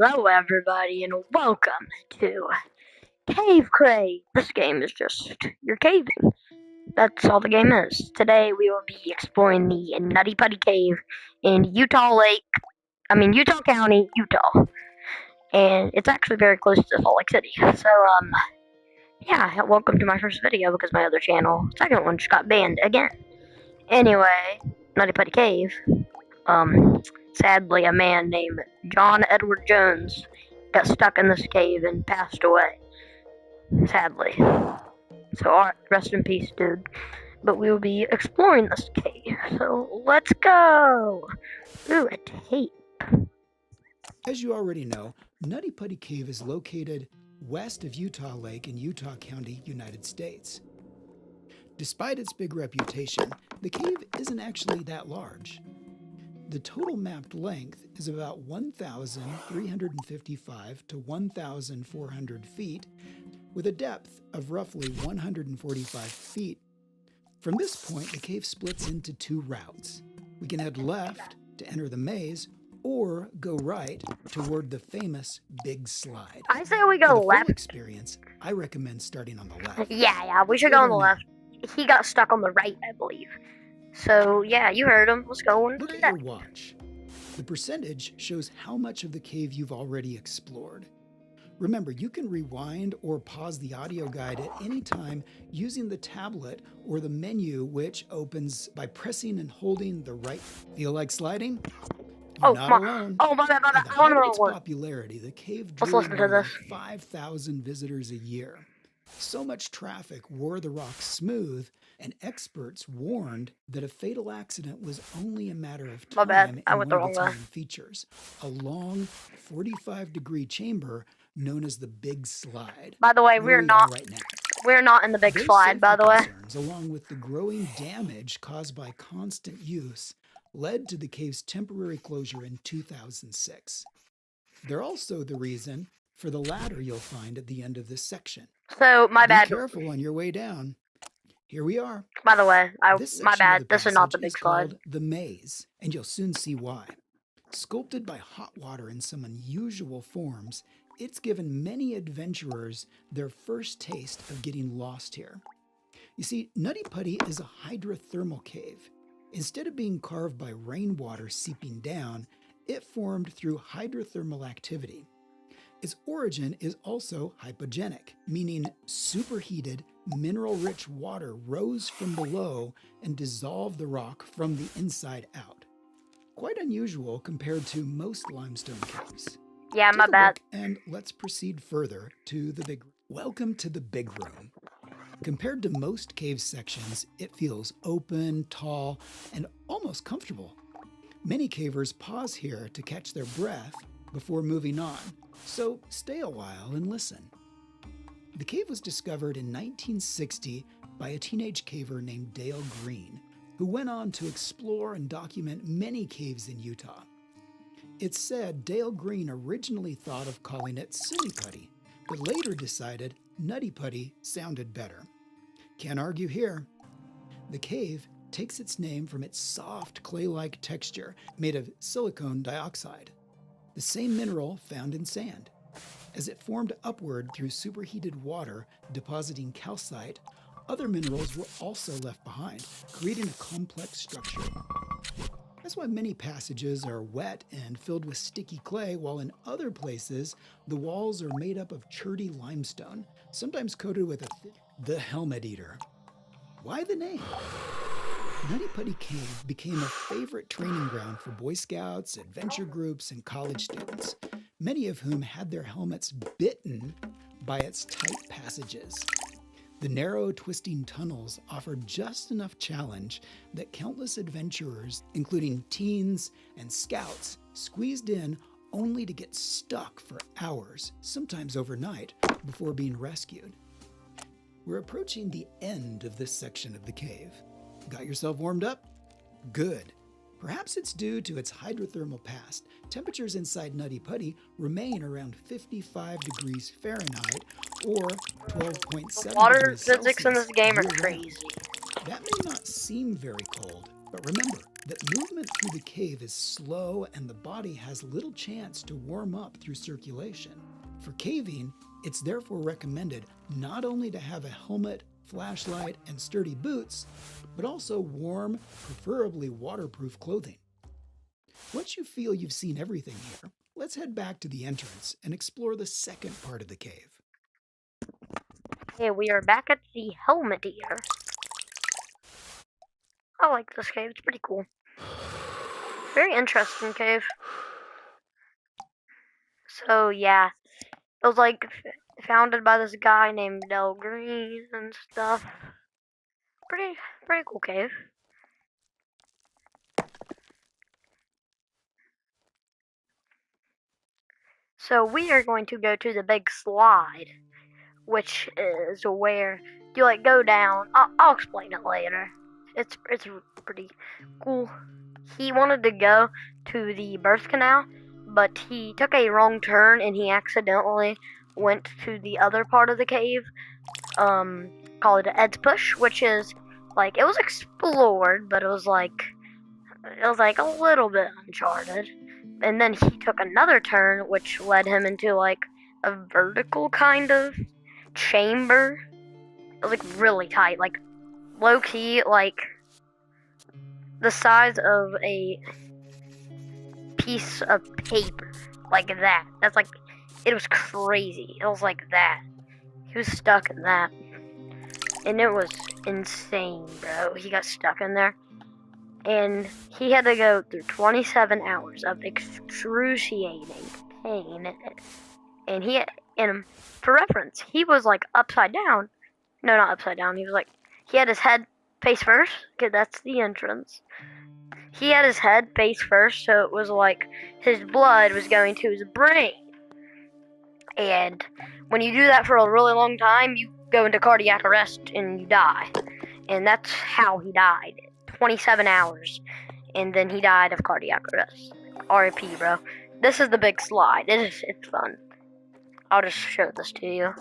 Hello, everybody, and welcome to Crave. This game is just you're caving. That's all the game is. Today we will be exploring the Nutty Putty Cave in Utah County, Utah, and it's actually very close to Salt Lake City. So, yeah, welcome to my first video because my other channel, second one, just got banned again. Anyway, Nutty Putty Cave. Sadly, a man named John Edward Jones got stuck in this cave and passed away. Sadly. So, rest in peace, dude. But we will be exploring this cave. So, let's go! Ooh, a tape. As you already know, Nutty Putty Cave is located west of Utah Lake in Utah County, United States. Despite its big reputation, the cave isn't actually that large. The total mapped length is about 1,355 to 1,400 feet, with a depth of roughly 145 feet. From this point, the cave splits into two routes. We can head left to enter the maze, or go right toward the famous Big Slide. I say we go For the left. full experience, I recommend starting on the left. Yeah, we should go on the left. He got stuck on the right, I believe. So, yeah, you heard him. Let's go on the Look at left. your watch. The percentage shows how much of the cave you've already explored. Remember, you can rewind or pause the audio guide at any time using the tablet or the menu, which opens by pressing and holding the right. Feel like sliding? You're not alone. Oh, my bad. At the I want height to of its know. popularity, the cave Let's drew listen to more than this. 5,000 visitors a year. So much traffic wore the rock smooth, and experts warned that a fatal accident was only a matter of time. My bad. I in went one the of its wrong main features, a long 45-degree chamber known as the Big Slide. By the way, where we're we not are right now. we're not in the Big Those Slide, by safety the way. concerns, along with the growing damage caused by constant use, led to the cave's temporary closure in 2006. They're also the reason for the ladder you'll find at the end of this section. So, my bad. Be careful on your way down. Here we are. By the way, This my section of bad. the This is not the passage Big is Slide. called the Maze, and you'll soon see why. Sculpted by hot water in some unusual forms, it's given many adventurers their first taste of getting lost here. You see, Nutty Putty is a hydrothermal cave. Instead of being carved by rainwater seeping down, it formed through hydrothermal activity. Its origin is also hypogenic, meaning superheated, mineral-rich water rose from below and dissolved the rock from the inside out. Quite unusual compared to most limestone caves. Yeah, my bad. And let's proceed further to the big room. Welcome to the big room. Compared to most cave sections, it feels open, tall, and almost comfortable. Many cavers pause here to catch their breath before moving on, so stay a while and listen. The cave was discovered in 1960 by a teenage caver named Dale Green, who went on to explore and document many caves in Utah. It's said Dale Green originally thought of calling it Silly Putty, but later decided Nutty Putty sounded better. Can't argue here. The cave takes its name from its soft clay-like texture made of silicon dioxide, the same mineral found in sand. As it formed upward through superheated water depositing calcite, other minerals were also left behind, creating a complex structure. That's why many passages are wet and filled with sticky clay, while in other places, the walls are made up of cherty limestone, sometimes coated with the Helmet Eater. Why the name? Nutty Putty Cave became a favorite training ground for Boy Scouts, adventure groups, and college students, many of whom had their helmets bitten by its tight passages. The narrow, twisting tunnels offered just enough challenge that countless adventurers, including teens and scouts, squeezed in only to get stuck for hours, sometimes overnight, before being rescued. We're approaching the end of this section of the cave. Got yourself warmed up? Good. Perhaps it's due to its hydrothermal past. Temperatures inside Nutty Putty remain around 55 degrees Fahrenheit or 12.7 Water degrees physics in this Celsius game are year-round. crazy. That may not seem very cold, but remember, that movement through the cave is slow and the body has little chance to warm up through circulation. For caving, it's therefore recommended not only to have a helmet, flashlight, and sturdy boots, but also warm, preferably waterproof clothing. Once you feel you've seen everything here, let's head back to the entrance and explore the second part of the cave. Okay, we are back at the helmet here. I like this cave, it's pretty cool. Very interesting cave. So yeah, it was like founded by this guy named Del Green and stuff. Pretty cool cave. So we are going to go to the big slide, which is where you like go down. I'll explain it later. It's pretty cool. He wanted to go to the birth canal, but he took a wrong turn and he accidentally went to the other part of the cave, called Ed's Push, which is like it was explored, but it was like a little bit uncharted. And then he took another turn, which led him into like a vertical kind of chamber. It was like really tight, like low key, like the size of a piece of paper, like that. That's like, it was crazy. It was like that. He was stuck in that, and it was insane, bro. He got stuck in there, and he had to go through 27 hours of excruciating pain. And for reference, he was like upside down. No, not upside down. He was like, he had his head face first, because that's the entrance. He had his head face first, so it was like his blood was going to his brain. And when you do that for a really long time, you go into cardiac arrest and you die. And that's how he died. 27 hours. And then he died of cardiac arrest. RIP, bro. This is the big slide. It's fun. I'll just show this to you.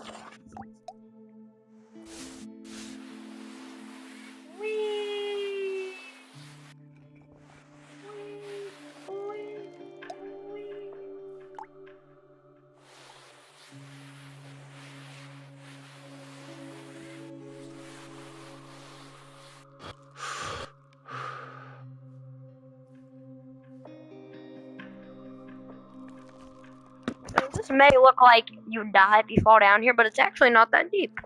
This may look like you die if you fall down here, but it's actually not that deep.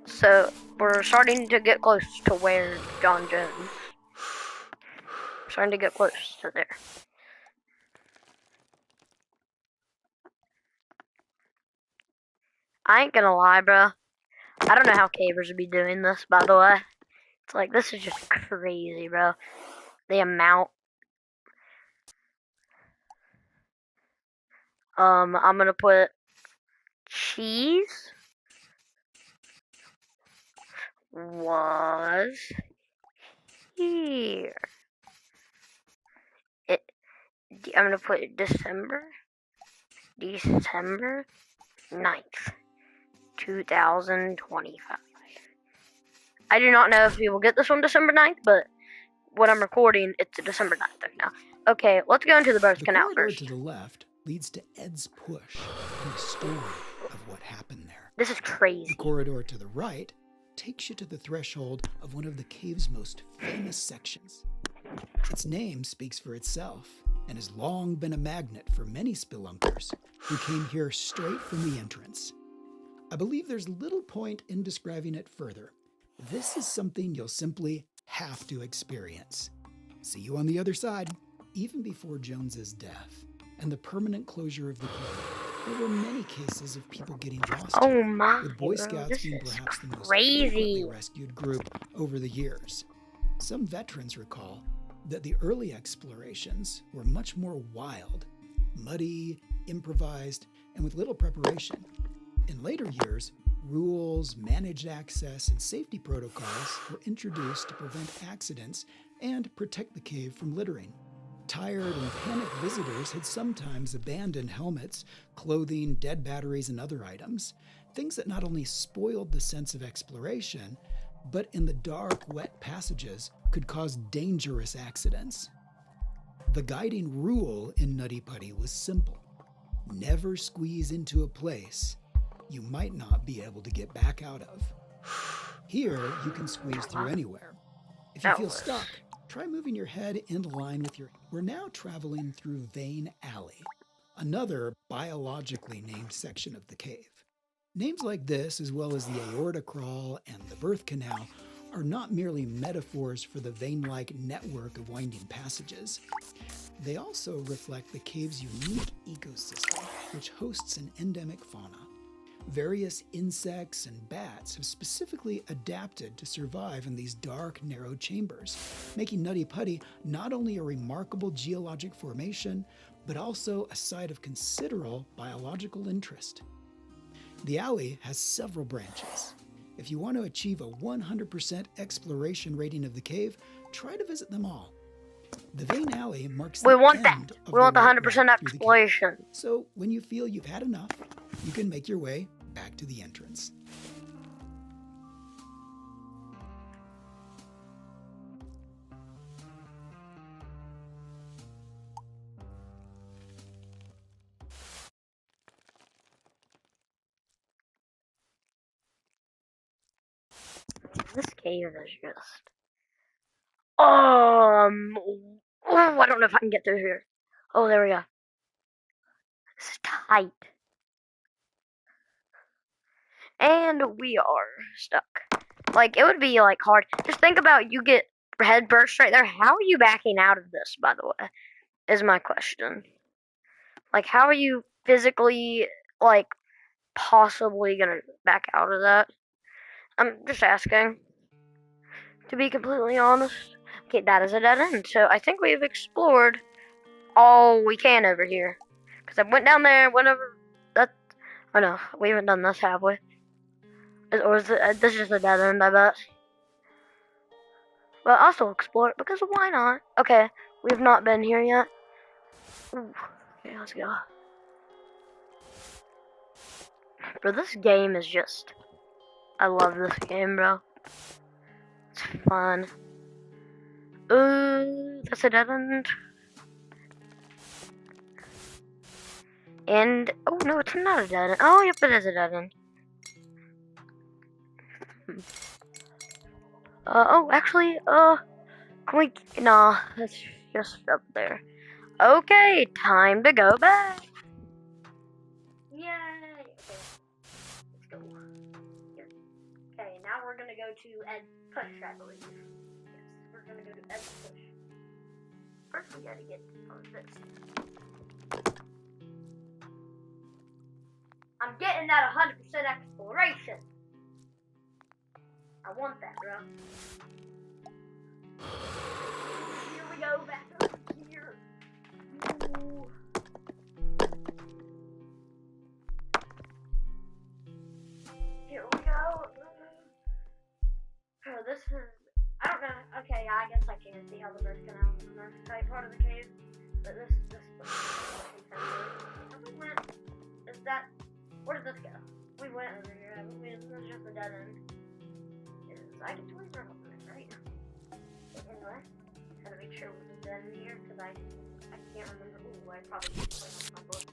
So we're starting to get close to where John Jones. We're starting to get close to there. I ain't gonna lie, bro. I don't know how cavers would be doing this, by the way. It's like, this is just crazy, bro. The amount. I'm gonna put cheese was here. I'm gonna put December 9th, 2025. I do not know if we will get this on December 9th, but when I'm recording, it's December 9th right now. Okay, let's go into the birth canal first. The corridor to the left leads to Ed's Push and the story of what happened there. This is crazy. The corridor to the right takes you to the threshold of one of the cave's most famous sections. Its name speaks for itself and has long been a magnet for many spelunkers who came here straight from the entrance. I believe there's little point in describing it further. This is something you'll simply have to experience. See you on the other side. Even before Jones's death and the permanent closure of the cave, there were many cases of people getting lost. Oh my, with Boy Scouts being perhaps the most frequently rescued group over the years. Some veterans recall that the early explorations were much more wild, muddy, improvised, and with little preparation. In later years, rules, managed access, and safety protocols were introduced to prevent accidents and protect the cave from littering. Tired and panicked visitors had sometimes abandoned helmets, clothing, dead batteries, and other items, things that not only spoiled the sense of exploration, but in the dark, wet passages could cause dangerous accidents. The guiding rule in Nutty Putty was simple: never squeeze into a place you might not be able to get back out of. Here, you can squeeze through anywhere. If you feel stuck, try moving your head in line with your... We're now traveling through Vein Alley, another biologically named section of the cave. Names like this, as well as the aorta crawl and the birth canal, are not merely metaphors for the vein-like network of winding passages. They also reflect the cave's unique ecosystem, which hosts an endemic fauna. Various insects and bats have specifically adapted to survive in these dark, narrow chambers, making Nutty Putty not only a remarkable geologic formation, but also a site of considerable biological interest. The alley has several branches. If you want to achieve a 100% exploration rating of the cave, try to visit them all. The Vein Alley marks the We want end that. of We want the route 100% through the cave. exploration. So when you feel you've had enough, you can make your way back to the entrance. This cave is just... Oh, I don't know if I can get through here. Oh, there we go. It's tight. And we are stuck. Like, it would be, like, hard. Just think about you get head burst right there. How are you backing out of this, by the way, is my question. Like, how are you physically, like, possibly gonna back out of that? I'm just asking. To be completely honest. Okay, that is a dead end. So I think we've explored all we can over here. Because I went down there, went over that. Oh no, we haven't done this, have we? Or is this just a dead end, I bet? But I'll still explore it because why not? Okay, we have not been here yet. Ooh, okay, let's go. Bro, this game is just... I love this game, bro. It's fun. That's a dead end. And, oh no, it's not a dead end. Oh, yep, it is a dead end. Oh, actually, can we, nah, that's just up there. Okay, time to go back. Yay! Okay, let's go. Here. Okay, now we're gonna go to Ed's Push, I believe. Yes, we're gonna go to Ed's Push. First, we gotta get on this. I'm getting that 100% exploration. I want that, bro. Here we go, back up here. Ooh. Here we go. Oh, this is... I don't know. Okay, I guess I can see how the birds come out from the right part of the cave. But this is that... Where did this go? We went over here. This is just a dead end. I can totally remember it, right? Anyway, gotta make sure we're dead in here because I can't remember. Ooh, I probably need to play with my book.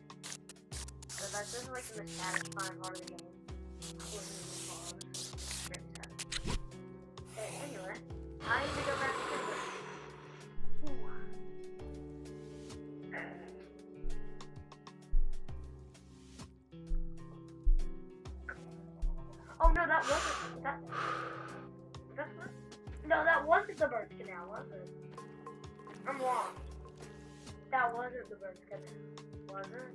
But this is like the most satisfying part of the game. Okay, anyway, I need to go back to the... Oh no, that wasn't... No, that wasn't the birth canal, was it? I'm lost. That wasn't the birth canal, was it?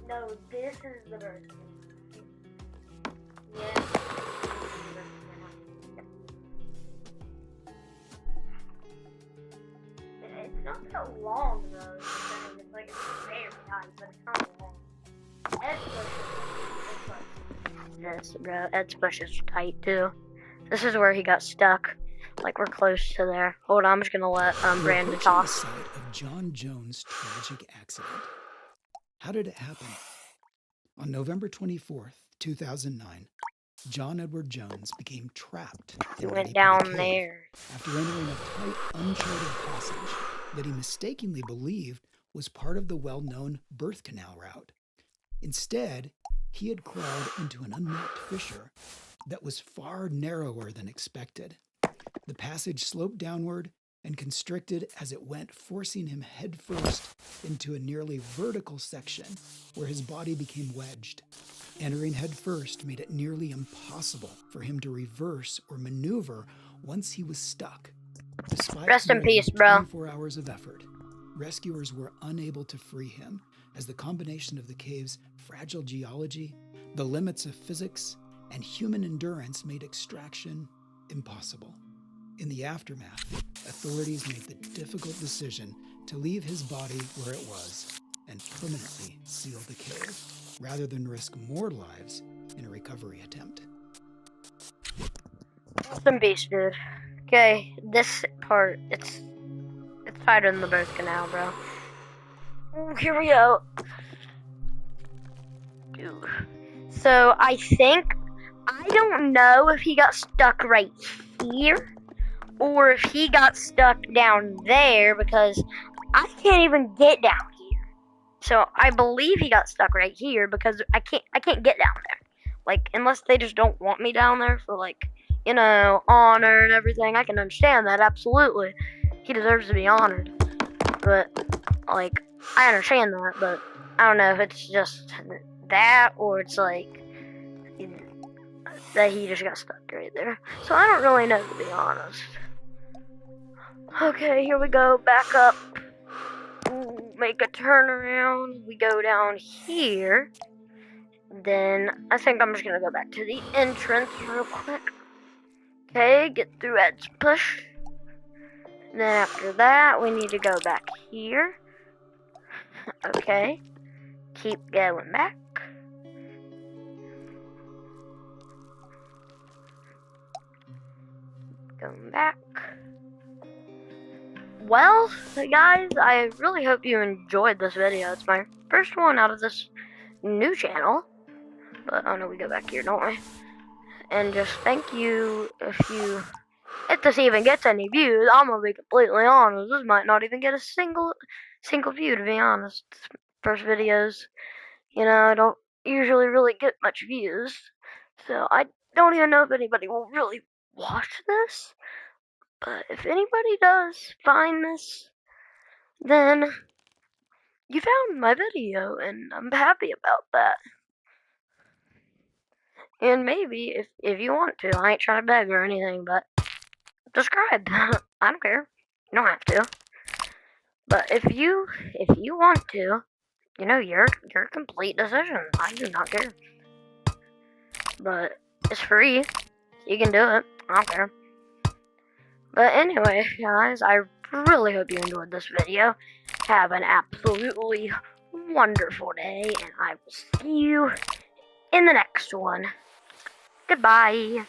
No, this is the birth canal. Yes. It's not that long though. It's like it's very tight, but it's not long. Ed's bush. Yes, bro. Ed's bush is tight too. This is where he got stuck. Like, we're close to there. Hold on, I'm just gonna let Brandon talk. The site of John Jones' tragic accident. How did it happen? On November 24th, 2009, John Edward Jones became trapped He in went Nutty Putty down Cave there. after entering a tight, uncharted passage that he mistakenly believed was part of the well-known birth canal route. Instead, he had crawled into an unmapped fissure that was far narrower than expected. The passage sloped downward and constricted as it went, forcing him headfirst into a nearly vertical section where his body became wedged. Entering headfirst made it nearly impossible for him to reverse or maneuver once he was stuck. Despite Rest in more peace, than bro. 24 hours of effort, rescuers were unable to free him as the combination of the cave's fragile geology, the limits of physics, and human endurance made extraction impossible. In the aftermath, authorities made the difficult decision to leave his body where it was and permanently seal the cave, rather than risk more lives in a recovery attempt. Rest in peace, dude. Okay, this part, it's tighter than the birth canal, bro. Ooh, here we go. Dude. So, I don't know if he got stuck right here, or if he got stuck down there, because I can't even get down here. So, I believe he got stuck right here, because I can't get down there. Like, unless they just don't want me down there for, like, you know, honor and everything. I can understand that, absolutely. He deserves to be honored. But, like, I understand that, but I don't know if it's just that, or it's like that he just got stuck right there. So I don't really know, to be honest. Okay, here we go, back up. Ooh, make a turnaround. We go down here. Then I think I'm just gonna go back to the entrance real quick. Okay, get through Ed's push. Then after that, we need to go back here. Okay, keep going back. Going back. Well, guys, I really hope you enjoyed this video. It's my first one out of this new channel. But, oh no, we go back here, don't we? And just thank you if this even gets any views. I'm gonna be completely honest. This might not even get a single view, to be honest. First videos, you know, I don't usually really get much views. So I don't even know if anybody will really watch this. But if anybody does find this, then you found my video, and I'm happy about that. And maybe, if you want to, I ain't trying to beg or anything, but subscribe. I don't care. You don't have to. But if you want to, you know, your complete decision. I do not care. But it's free. You can do it. I don't care. But anyway, guys, I really hope you enjoyed this video. Have an absolutely wonderful day, and I will see you in the next one. Goodbye.